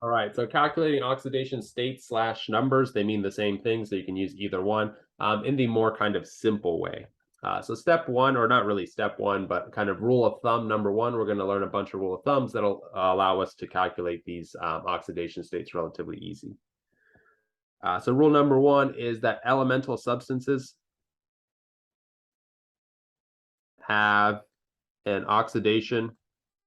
All right, so calculating oxidation states / numbers, they mean the same thing, so you can use either one in the more kind of simple way. So step one, or not really step one, but kind of rule of thumb number one, we're going to learn a bunch of rule of thumbs that'll allow us to calculate these oxidation states relatively easy. So rule number one is that elemental substances have an oxidation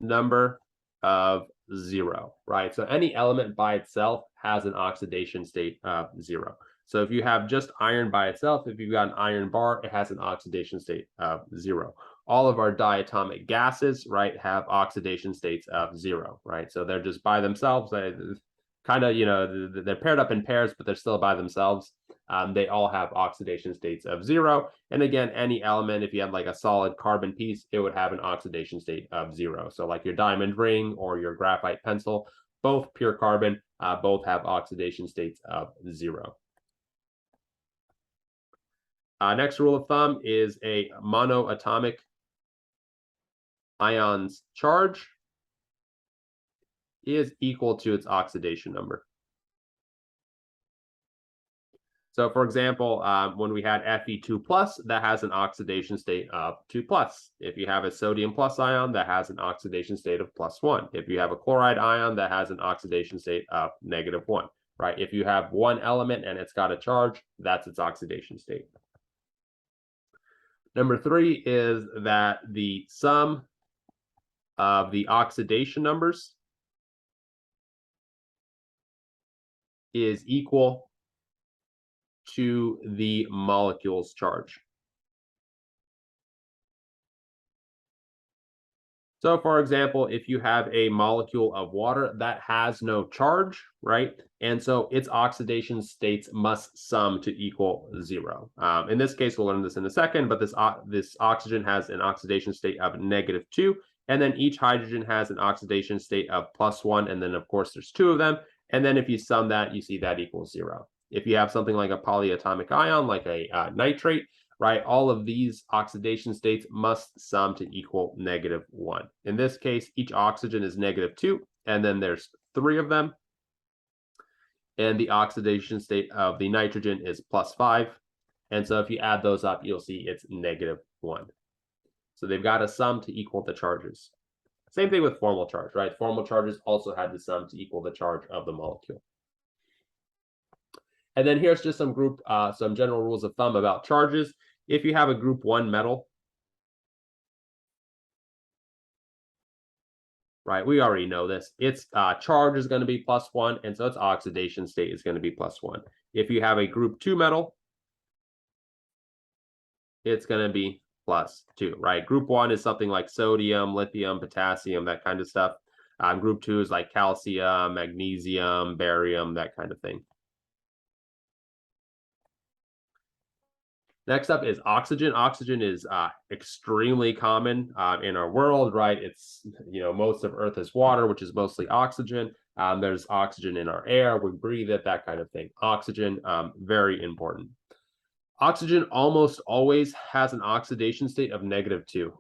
number of 0, right? So any element by itself has an oxidation state of 0. So if you have just iron by itself, if you've got an iron bar, it has an oxidation state of 0. All of our diatomic gases, right, have oxidation states of 0, right? So they're just by themselves. Kind of, they're paired up in pairs, but they're still by themselves. They all have oxidation states of 0. And again, any element, if you had like a solid carbon piece, it would have an oxidation state of 0. So like your diamond ring or your graphite pencil, both pure carbon, both have oxidation states of 0. Next rule of thumb is a monoatomic ion's charge is equal to its oxidation number. So for example, when we had Fe2+, that has an oxidation state of 2+. If you have a sodium plus ion, that has an oxidation state of +1. If you have a chloride ion, that has an oxidation state of -1, right? If you have one element and it's got a charge, that's its oxidation state. Number 3 is that the sum of the oxidation numbers is equal to the molecule's charge. So for example, if you have a molecule of water that has no charge, right? And so its oxidation states must sum to equal 0. In this case, we'll learn this in a second, but this oxygen has an oxidation state of -2, and then each hydrogen has an oxidation state of +1, and then of course there's 2 of them. And then if you sum that, you see that equals 0. If you have something like a polyatomic ion, like a nitrate, right, all of these oxidation states must sum to equal -1. In this case, each oxygen is -2, and then there's 3 of them. And the oxidation state of the nitrogen is +5. And so if you add those up, you'll see it's -1. So they've got to sum to equal the charges. Same thing with formal charge, right? Formal charges also had to sum to equal the charge of the molecule. And then here's just some general rules of thumb about charges. If you have a group 1 metal, right, we already know this. Its charge is going to be +1, and so its oxidation state is going to be +1. If you have a group 2 metal, it's going to be +2, right? Group 1 is something like sodium, lithium, potassium, that kind of stuff. Group 2 is like calcium, magnesium, barium, that kind of thing. Next up is oxygen. Oxygen is extremely common in our world, right? It's, most of Earth is water, which is mostly oxygen. There's oxygen in our air. We breathe it, that kind of thing. Oxygen, very important. Oxygen almost always has an oxidation state of -2.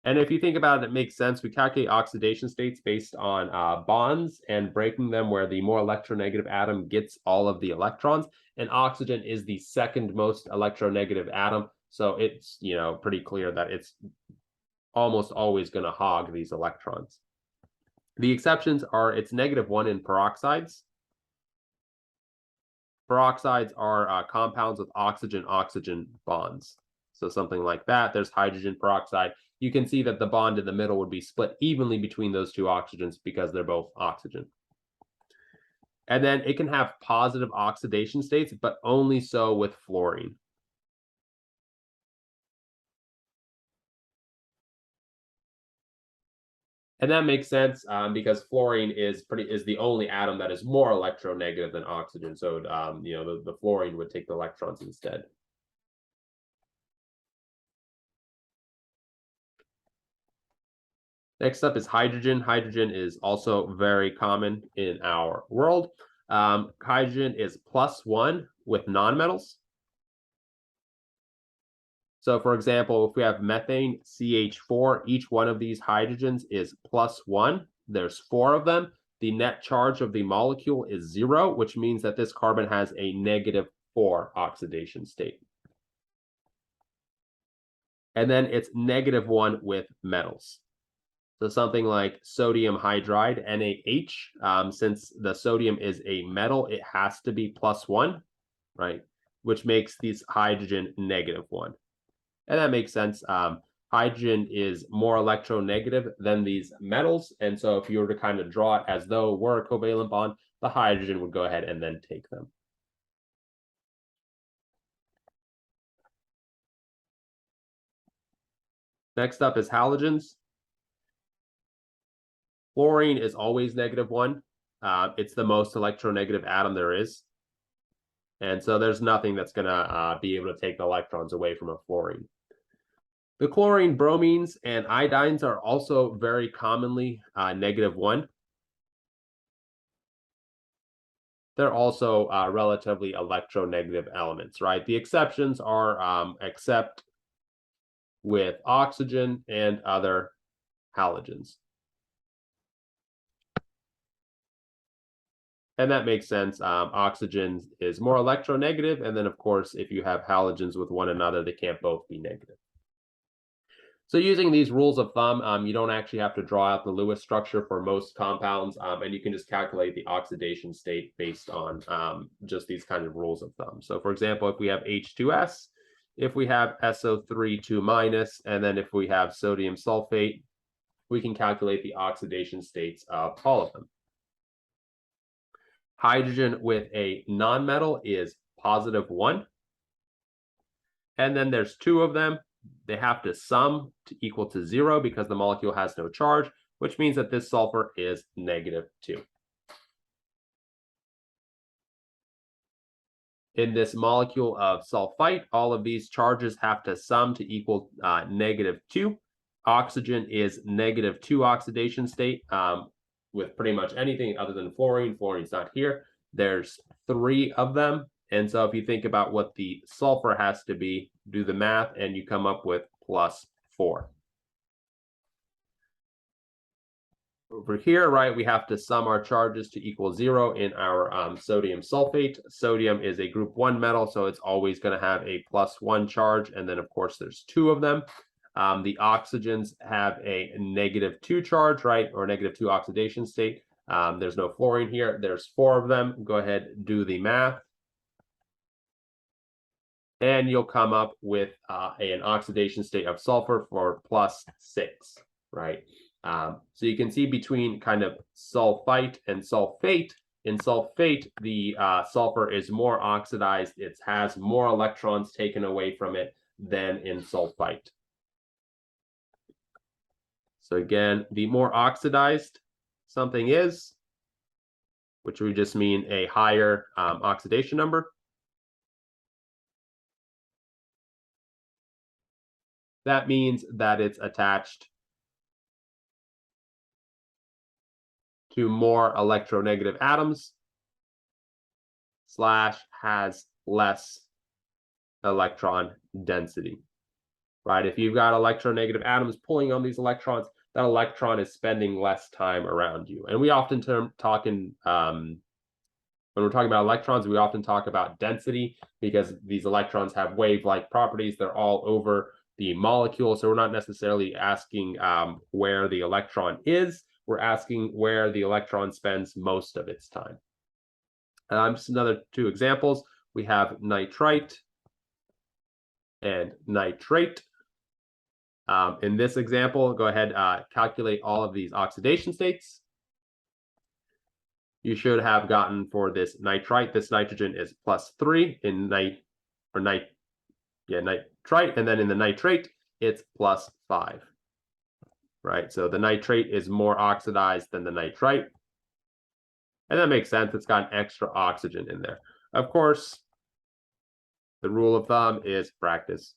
And if you think about it, it makes sense. We calculate oxidation states based on bonds and breaking them where the more electronegative atom gets all of the electrons. And oxygen is the second most electronegative atom. So it's, pretty clear that it's almost always going to hog these electrons. The exceptions are it's -1 in peroxides. Peroxides are compounds with oxygen-oxygen bonds. So something like that. There's hydrogen peroxide. You can see that the bond in the middle would be split evenly between those two oxygens because they're both oxygen. And then it can have positive oxidation states, but only so with fluorine. And that makes sense because fluorine is the only atom that is more electronegative than oxygen. So the fluorine would take the electrons instead. Next up is hydrogen. Hydrogen is also very common in our world. Hydrogen is +1 with nonmetals. So for example, if we have methane, CH4, each one of these hydrogens is +1 there's 4 of them. The net charge of the molecule is 0, which means that this carbon has a -4 oxidation state. And then it's -1 with metals. So something like sodium hydride, NaH, since the sodium is a metal, it has to be +1, right? Which makes this hydrogen -1. And that makes sense. Hydrogen is more electronegative than these metals. And so if you were to kind of draw it as though it were a covalent bond, the hydrogen would go ahead and then take them. Next up is halogens. Fluorine is always -1. It's the most electronegative atom there is. And so there's nothing that's going to be able to take the electrons away from a fluorine. The chlorine, bromines, and iodines are also very commonly -1. They're also relatively electronegative elements, right? The exceptions are except with oxygen and other halogens. And that makes sense. Oxygen is more electronegative. And then, of course, if you have halogens with one another, they can't both be negative. So using these rules of thumb, you don't actually have to draw out the Lewis structure for most compounds, and you can just calculate the oxidation state based on just these kind of rules of thumb. So for example, if we have H2S, if we have SO3 2-, and then if we have sodium sulfate, we can calculate the oxidation states of all of them. Hydrogen with a nonmetal is +1. And then there's 2 of them. They have to sum to equal to 0 because the molecule has no charge, which means that this sulfur is -2. In this molecule of sulfite, all of these charges have to sum to equal -2. Oxygen is -2 oxidation state with pretty much anything other than fluorine. Fluorine's not here. There's 3 of them. And so if you think about what the sulfur has to be, do the math, and you come up with +4. Over here, right, we have to sum our charges to equal 0 in our sodium sulfate. Sodium is a group 1 metal, so it's always going to have a +1 charge. And then, of course, there's 2 of them. The oxygens have a -2 charge, right, or -2 oxidation state. There's no fluorine here. There's 4 of them. Go ahead, do the math. And you'll come up with an oxidation state of sulfur for +6, right? So you can see between kind of sulfite and sulfate. In sulfate, the sulfur is more oxidized. It has more electrons taken away from it than in sulfite. So again, the more oxidized something is, which would just mean a higher oxidation number, that means that it's attached to more electronegative atoms / has less electron density, right? If you've got electronegative atoms pulling on these electrons, that electron is spending less time around you. And we often when we're talking about electrons, we often talk about density because these electrons have wave-like properties. They're all over the molecule. So we're not necessarily asking where the electron is. We're asking where the electron spends most of its time. Just another 2 examples. We have nitrite and nitrate. In this example, go ahead, calculate all of these oxidation states. You should have gotten for this nitrite, this nitrogen is +3 in nitrite, and then in the nitrate, it's +5, right? So the nitrate is more oxidized than the nitrite, and that makes sense. It's got an extra oxygen in there. Of course, the rule of thumb is practice